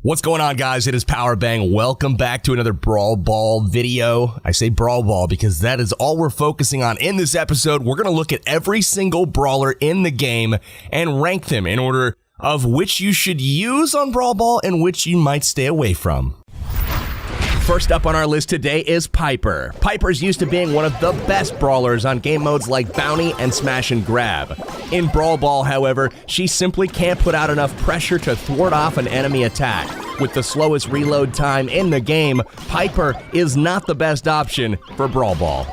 What's going on, guys? It is Powerbang. Welcome back to another Brawl Ball video. I say Brawl Ball because that is all we're focusing on in this episode. We're going to look at every single brawler in the game and rank them in order of which you should use on Brawl Ball and which you might stay away from. First up on our list today is Piper. Piper's used to being one of the best brawlers on game modes like Bounty and Smash and Grab. In Brawl Ball, however, she simply can't put out enough pressure to thwart off an enemy attack. With the slowest reload time in the game, Piper is not the best option for Brawl Ball.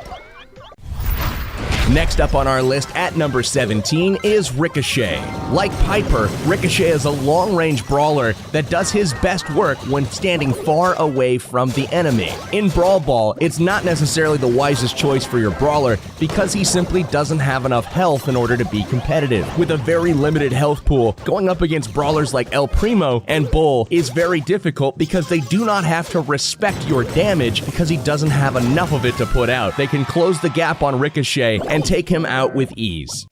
Next up on our list at number 17 is Ricochet. Like Piper, Ricochet is a long-range brawler that does his best work when standing far away from the enemy. In Brawl Ball, it's not necessarily the wisest choice for your brawler because he simply doesn't have enough health in order to be competitive. With a very limited health pool, going up against brawlers like El Primo and Bull is very difficult because they do not have to respect your damage because he doesn't have enough of it to put out. They can close the gap on Ricochet and take him out with ease.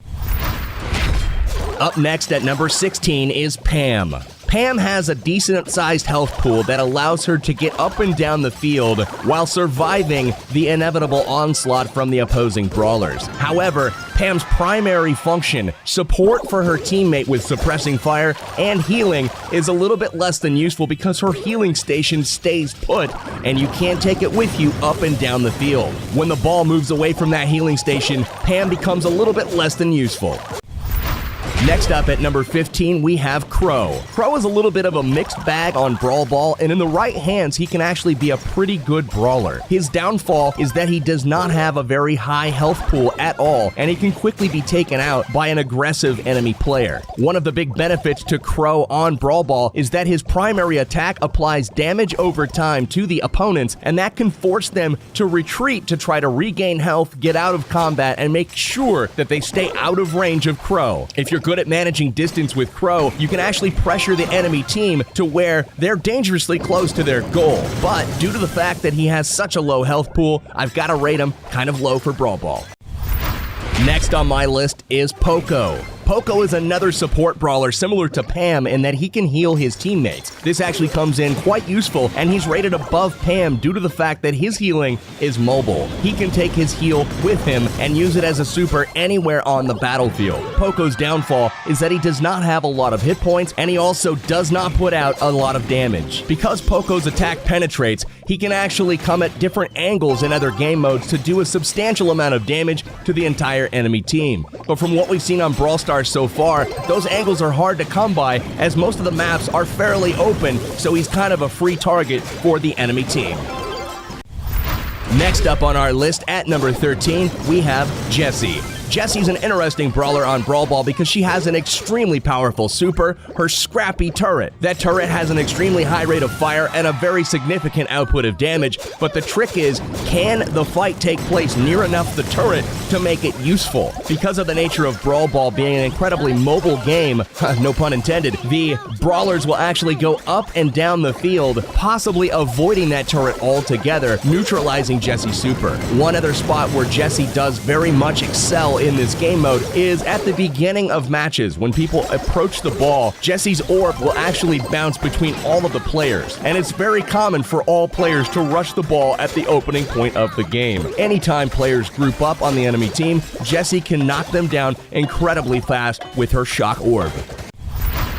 Up next at number 16 is Pam. Pam has a decent-sized health pool that allows her to get up and down the field while surviving the inevitable onslaught from the opposing brawlers. However, Pam's primary function, support for her teammate with suppressing fire and healing, is a little bit less than useful because her healing station stays put and you can't take it with you up and down the field. When the ball moves away from that healing station, Pam becomes a little bit less than useful. Next up at number 15, we have Crow. Crow is a little bit of a mixed bag on Brawl Ball, and in the right hands, he can actually be a pretty good brawler. His downfall is that he does not have a very high health pool at all, and he can quickly be taken out by an aggressive enemy player. One of the big benefits to Crow on Brawl Ball is that his primary attack applies damage over time to the opponents, and that can force them to retreat to try to regain health, get out of combat, and make sure that they stay out of range of Crow. If you're good at managing distance with Crow, you can actually pressure the enemy team to where they're dangerously close to their goal. But due to the fact that he has such a low health pool, I've got to rate him kind of low for Brawl Ball. Next on my list is Poco. Poco is another support brawler similar to Pam in that he can heal his teammates. This actually comes in quite useful, and he's rated above Pam due to the fact that his healing is mobile. He can take his heal with him and use it as a super anywhere on the battlefield. Poco's downfall is that he does not have a lot of hit points, and he also does not put out a lot of damage. Because Poco's attack penetrates, he can actually come at different angles in other game modes to do a substantial amount of damage to the entire enemy team. But from what we've seen on Brawl Stars so far, those angles are hard to come by as most of the maps are fairly open, so he's kind of a free target for the enemy team. Next up on our list at number 13, we have Jessie. Jessie's an interesting brawler on Brawl Ball because she has an extremely powerful super, her Scrappy turret. That turret has an extremely high rate of fire and a very significant output of damage, but the trick is, can the fight take place near enough the turret to make it useful? Because of the nature of Brawl Ball being an incredibly mobile game, no pun intended, the brawlers will actually go up and down the field, possibly avoiding that turret altogether, neutralizing Jessie's super. One other spot where Jessie does very much excel in this game mode is at the beginning of matches. When people approach the ball, Jessie's orb will actually bounce between all of the players, and it's very common for all players to rush the ball at the opening point of the game. Anytime players group up on the enemy team, Jessie can knock them down incredibly fast with her shock orb.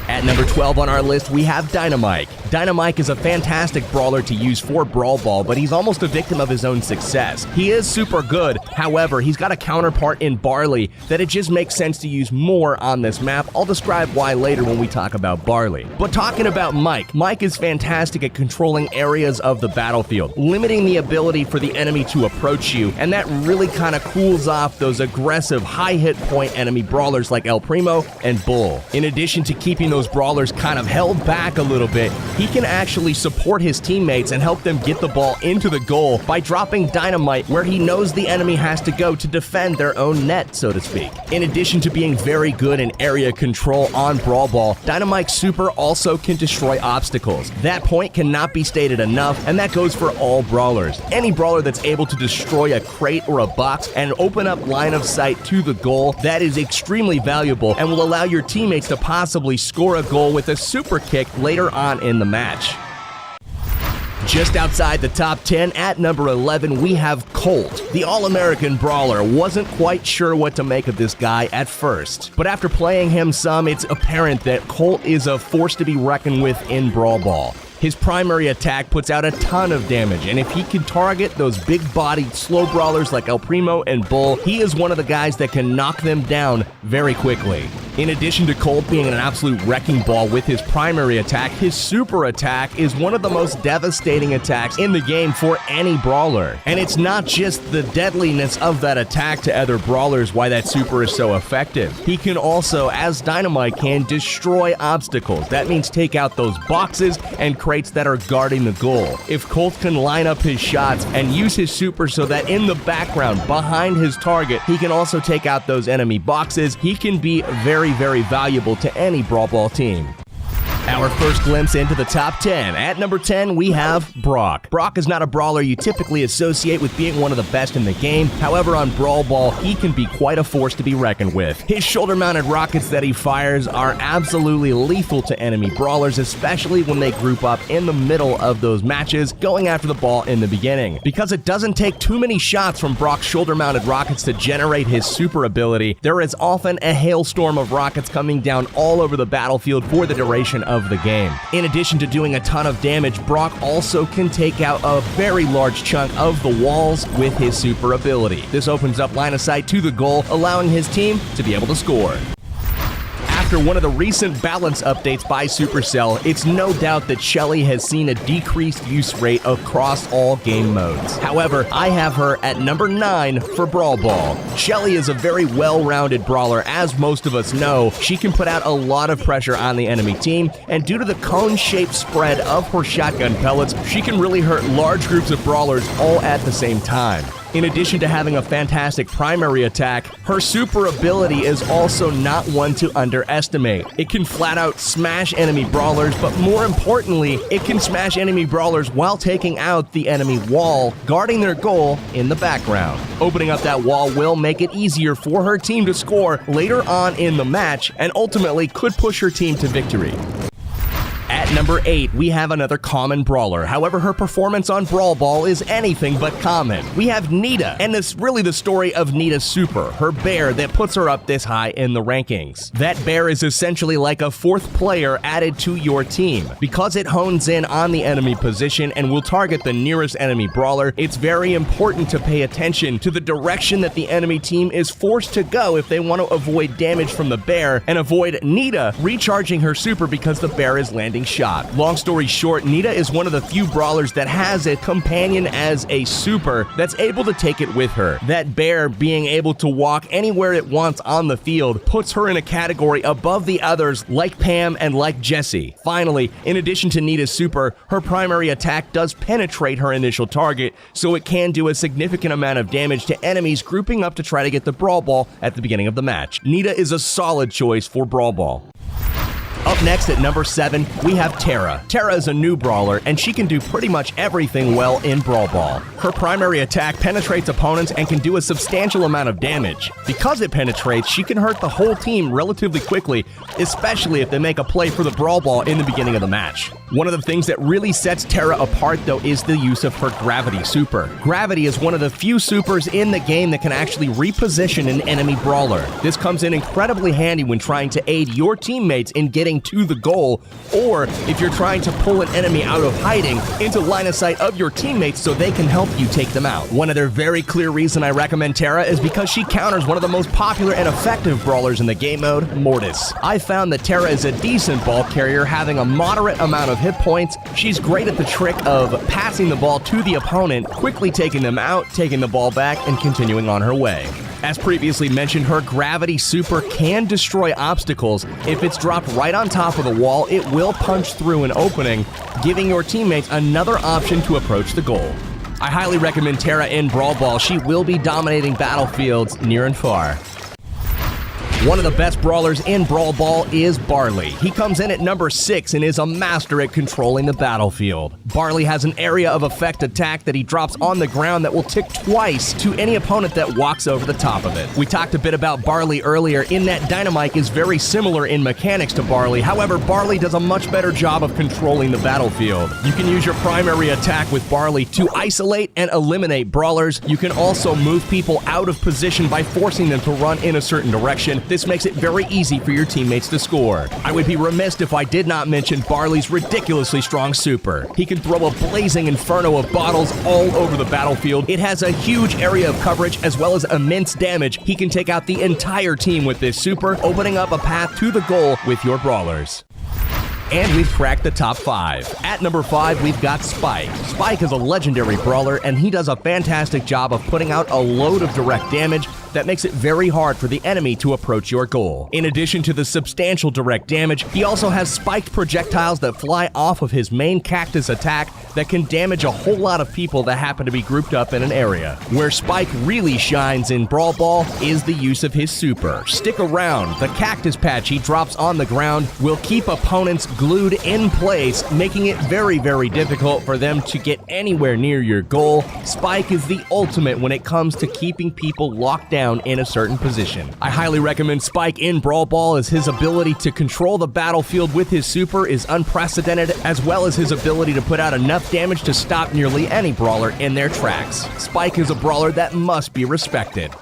At number 12 on our list, we have Dynamite. Dynamite is a fantastic brawler to use for Brawl Ball, but he's almost a victim of his own success. He is super good, however, he's got a counterpart in Barley that it just makes sense to use more on this map. I'll describe why later when we talk about Barley. But talking about Mike is fantastic at controlling areas of the battlefield, limiting the ability for the enemy to approach you, and that really kind of cools off those aggressive, high hit point enemy brawlers like El Primo and Bull. In addition to keeping those brawlers kind of held back a little bit, he can actually support his teammates and help them get the ball into the goal by dropping Dynamite where he knows the enemy has to go to defend their own net, so to speak. In addition to being very good in area control on Brawl Ball, Dynamite's super also can destroy obstacles. That point cannot be stated enough, and that goes for all brawlers. Any brawler that's able to destroy a crate or a box and open up line of sight to the goal, that is extremely valuable and will allow your teammates to possibly score score a goal with a super kick later on in the match. Just outside the top 10, at number 11, we have Colt. The All-American Brawler wasn't quite sure what to make of this guy at first, but after playing him some, it's apparent that Colt is a force to be reckoned with in Brawl Ball. His primary attack puts out a ton of damage, and if he can target those big-bodied slow brawlers like El Primo and Bull, he is one of the guys that can knock them down very quickly. In addition to Colt being an absolute wrecking ball with his primary attack, his super attack is one of the most devastating attacks in the game for any brawler. And it's not just the deadliness of that attack to other brawlers why that super is so effective. He can also, as Dynamite can, destroy obstacles. That means take out those boxes and crates that are guarding the goal. If Colt can line up his shots and use his super so that in the background, behind his target, he can also take out those enemy boxes, he can be very valuable to any Brawl Ball team. Our first glimpse into the top 10. At number 10, we have Brock. Brock is not a brawler you typically associate with being one of the best in the game. However, on Brawl Ball, he can be quite a force to be reckoned with. His shoulder-mounted rockets that he fires are absolutely lethal to enemy brawlers, especially when they group up in the middle of those matches, going after the ball in the beginning. Because it doesn't take too many shots from Brock's shoulder-mounted rockets to generate his super ability, there is often a hailstorm of rockets coming down all over the battlefield for the duration of the game. In addition to doing a ton of damage, Brock also can take out a very large chunk of the walls with his super ability. This opens up line of sight to the goal, allowing his team to be able to score. After one of the recent balance updates by Supercell, it's no doubt that Shelly has seen a decreased use rate across all game modes. However, I have her at number 9 for Brawl Ball. Shelly is a very well-rounded brawler. As most of us know, she can put out a lot of pressure on the enemy team, and due to the cone-shaped spread of her shotgun pellets, she can really hurt large groups of brawlers all at the same time. In addition to having a fantastic primary attack, her super ability is also not one to underestimate. It can flat out smash enemy brawlers, but more importantly, it can smash enemy brawlers while taking out the enemy wall, guarding their goal in the background. Opening up that wall will make it easier for her team to score later on in the match, and ultimately could push her team to victory. At number 8, we have another common brawler. However, her performance on Brawl Ball is anything but common. We have Nita, and it's really the story of Nita's super, her bear that puts her up this high in the rankings. That bear is essentially like a 4th player added to your team. Because it hones in on the enemy position and will target the nearest enemy brawler, it's very important to pay attention to the direction that the enemy team is forced to go if they want to avoid damage from the bear and avoid Nita recharging her super because the bear is landing shot. Long story short, Nita is one of the few brawlers that has a companion as a super that's able to take it with her. That bear being able to walk anywhere it wants on the field puts her in a category above the others like Pam and like Jessie. Finally, in addition to Nita's super, her primary attack does penetrate her initial target, so it can do a significant amount of damage to enemies grouping up to try to get the Brawl Ball at the beginning of the match. Nita is a solid choice for Brawl Ball. Up next at number 7, we have Tara. Tara is a new brawler, and she can do pretty much everything well in Brawl Ball. Her primary attack penetrates opponents and can do a substantial amount of damage. Because it penetrates, she can hurt the whole team relatively quickly, especially if they make a play for the Brawl Ball in the beginning of the match. One of the things that really sets Tara apart, though, is the use of her Gravity super. Gravity is one of the few supers in the game that can actually reposition an enemy brawler. This comes in incredibly handy when trying to aid your teammates in getting to the goal, or if you're trying to pull an enemy out of hiding into line of sight of your teammates so they can help you take them out. One other very clear reason I recommend Tara is because she counters one of the most popular and effective brawlers in the game mode, Mortis. I found that Tara is a decent ball carrier, having a moderate amount of hit points. She's great at the trick of passing the ball to the opponent, quickly taking them out, taking the ball back, and continuing on her way. As previously mentioned, her Gravity super can destroy obstacles. If it's dropped right on top of the wall, it will punch through an opening, giving your teammates another option to approach the goal. I highly recommend Tara in Brawl Ball. She will be dominating battlefields near and far. One of the best brawlers in Brawl Ball is Barley. He comes in at number 6 and is a master at controlling the battlefield. Barley has an area of effect attack that he drops on the ground that will tick twice to any opponent that walks over the top of it. We talked a bit about Barley earlier in that Dynamite is very similar in mechanics to Barley. However, Barley does a much better job of controlling the battlefield. You can use your primary attack with Barley to isolate and eliminate brawlers. You can also move people out of position by forcing them to run in a certain direction. This makes it very easy for your teammates to score. I would be remiss if I did not mention Barley's ridiculously strong super. He can throw a blazing inferno of bottles all over the battlefield. It has a huge area of coverage as well as immense damage. He can take out the entire team with this super, opening up a path to the goal with your brawlers. And we've cracked the top 5. At number 5, we've got Spike. Spike is a legendary brawler, and he does a fantastic job of putting out a load of direct damage that makes it very hard for the enemy to approach your goal. In addition to the substantial direct damage, he also has spiked projectiles that fly off of his main cactus attack that can damage a whole lot of people that happen to be grouped up in an area. Where Spike really shines in Brawl Ball is the use of his super. Stick around. The cactus patch he drops on the ground will keep opponents glued in place, making it very, very difficult for them to get anywhere near your goal. Spike is the ultimate when it comes to keeping people locked down in a certain position. I highly recommend Spike in Brawl Ball, as his ability to control the battlefield with his super is unprecedented, as well as his ability to put out enough damage to stop nearly any brawler in their tracks. Spike is a brawler that must be respected.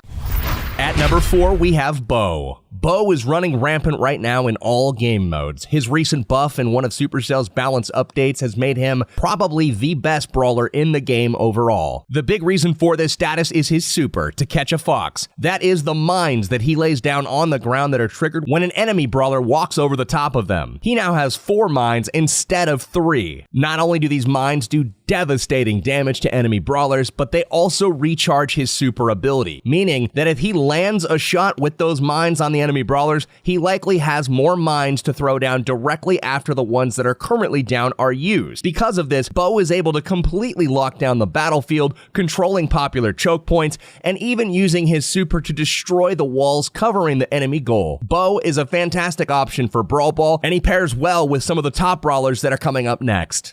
At number 4, we have Bo. Bo is running rampant right now in all game modes. His recent buff and one of Supercell's balance updates has made him probably the best brawler in the game overall. The big reason for this status is his super, to catch a fox. That is the mines that he lays down on the ground that are triggered when an enemy brawler walks over the top of them. He now has 4 mines instead of 3. Not only do these mines do devastating damage to enemy brawlers, but they also recharge his super ability, meaning that if he lands a shot with those mines on the enemy brawlers, he likely has more mines to throw down directly after the ones that are currently down are used. Because of this, Bo is able to completely lock down the battlefield, controlling popular choke points, and even using his super to destroy the walls covering the enemy goal. Bo is a fantastic option for Brawl Ball, and he pairs well with some of the top brawlers that are coming up next.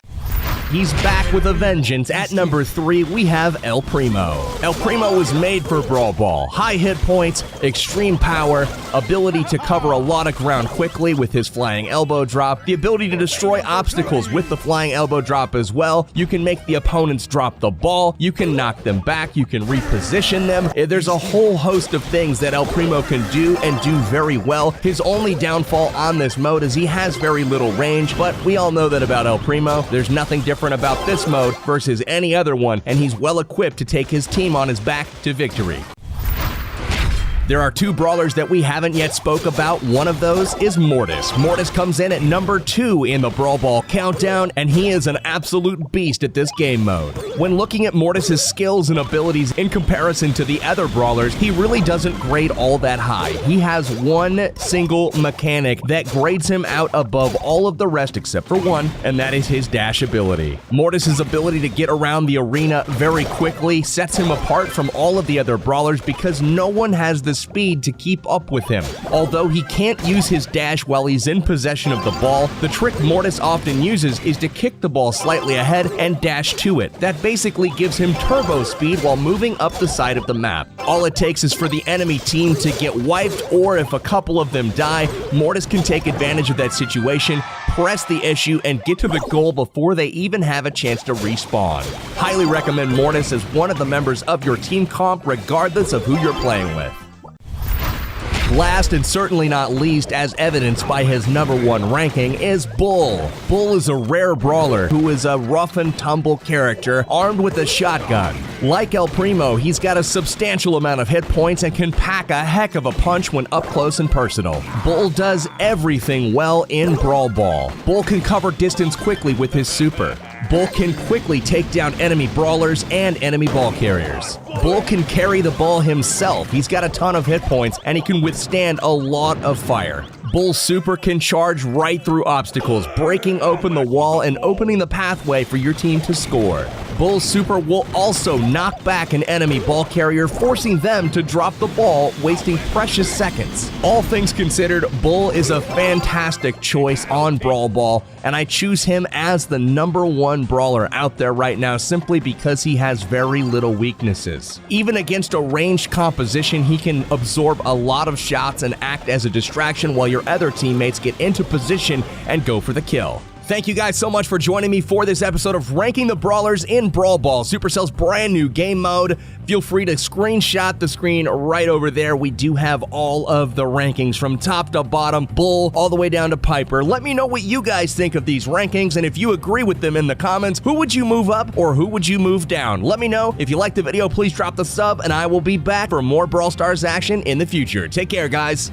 He's back with a vengeance. At number 3, we have El Primo. El Primo was made for Brawl Ball. High hit points, extreme power, ability to cover a lot of ground quickly with his flying elbow drop, the ability to destroy obstacles with the flying elbow drop as well. You can make the opponents drop the ball, you can knock them back, you can reposition them. There's a whole host of things that El Primo can do and do very well. His only downfall on this mode is he has very little range, but we all know that about El Primo. There's nothing different about this mode versus any other one, and he's well equipped to take his team on his back to victory. There are 2 brawlers that we haven't yet spoke about. One of those is Mortis. Mortis comes in at number 2 in the Brawl Ball countdown, and he is an absolute beast at this game mode. When looking at Mortis's skills and abilities in comparison to the other brawlers, he really doesn't grade all that high. He has one single mechanic that grades him out above all of the rest except for one, and that is his dash ability. Mortis's ability to get around the arena very quickly sets him apart from all of the other brawlers because no one has the speed to keep up with him. Although he can't use his dash while he's in possession of the ball, the trick Mortis often uses is to kick the ball slightly ahead and dash to it. That basically gives him turbo speed while moving up the side of the map. All it takes is for the enemy team to get wiped, or if a couple of them die, Mortis can take advantage of that situation, press the issue, and get to the goal before they even have a chance to respawn. Highly recommend Mortis as one of the members of your team comp, regardless of who you're playing with. Last and certainly not least, as evidenced by his number 1 ranking, is Bull. Bull is a rare brawler who is a rough and tumble character armed with a shotgun. Like El Primo, he's got a substantial amount of hit points and can pack a heck of a punch when up close and personal. Bull does everything well in Brawl Ball. Bull can cover distance quickly with his super. Bull can quickly take down enemy brawlers and enemy ball carriers. Bull can carry the ball himself. He's got a ton of hit points, and he can withstand a lot of fire. Bull's super can charge right through obstacles, breaking open the wall and opening the pathway for your team to score. Bull's super will also knock back an enemy ball carrier, forcing them to drop the ball, wasting precious seconds. All things considered, Bull is a fantastic choice on Brawl Ball, and I choose him as the #1 brawler out there right now simply because he has very little weaknesses. Even against a ranged composition, he can absorb a lot of shots and act as a distraction while your other teammates get into position and go for the kill. Thank you guys so much for joining me for this episode of Ranking the Brawlers in Brawl Ball, Supercell's brand new game mode. Feel free to screenshot the screen right over there. We do have all of the rankings from top to bottom, Bull all the way down to Piper. Let me know what you guys think of these rankings, and if you agree with them in the comments, who would you move up or who would you move down? Let me know. If you liked the video, please drop the sub, and I will be back for more Brawl Stars action in the future. Take care, guys.